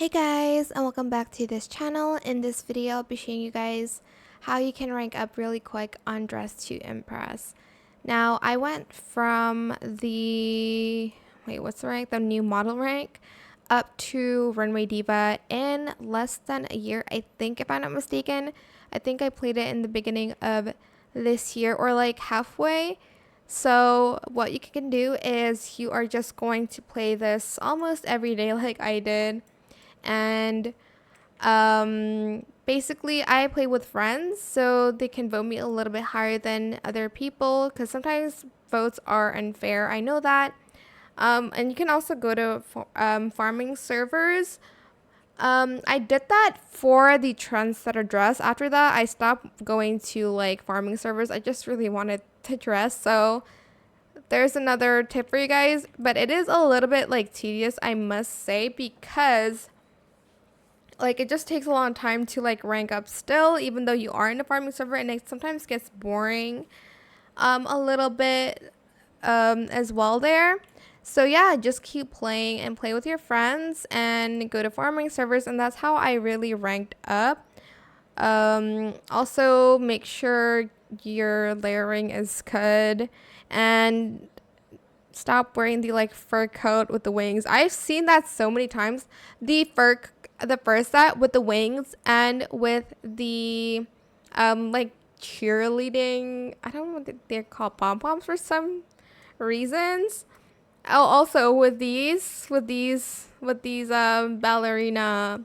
Hey guys, and welcome back to this channel. In this video, I'll be showing you guys how you can rank up really quick on Dress to Impress. Now, I went from the, what's the rank? The new model rank up to Runway Diva in less than a year, I think, if I'm not mistaken. I think I played it in the beginning of this year or like halfway. So what you can do is you are just going to play this almost every day like I did. And basically I play with friends so they can vote me a little bit higher than other people because sometimes votes are unfair. I know that. And you can also go to farming servers. I did that for the trendsetter dress. After that, I stopped going to like farming servers. I just really wanted to dress. So there's another tip for you guys, but it is a little bit like tedious, I must say, because like it just takes a long time to like rank up still, even though you are in a farming server, and it sometimes gets boring a little bit as well there. So yeah, just keep playing and play with your friends and go to farming servers, and that's how I really ranked up. Also make sure your layering is good and stop wearing the like fur coat with the wings. I've seen that so many times. The first set with the wings and with the like cheerleading, I don't know what they're called, pom-poms for some reasons. Oh, also with these ballerina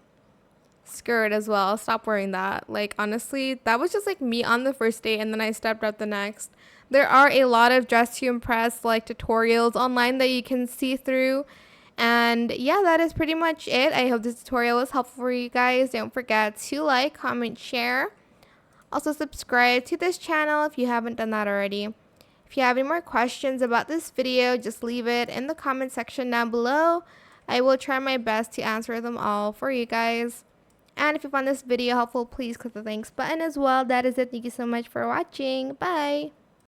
skirt as well. Stop wearing that. Like honestly, that was just like me on the first day, and then I stepped up the next. There are a lot of Dress to Impress like tutorials online that you can see through. And yeah, that is pretty much it. I hope this tutorial was helpful for you guys. Don't forget to like, comment, share. Also subscribe to this channel if you haven't done that already. If you have any more questions about this video, just leave it in the comment section down below. I will try my best to answer them all for you guys. And if you found this video helpful, please click the thanks button as well. That is it. Thank you so much for watching. Bye.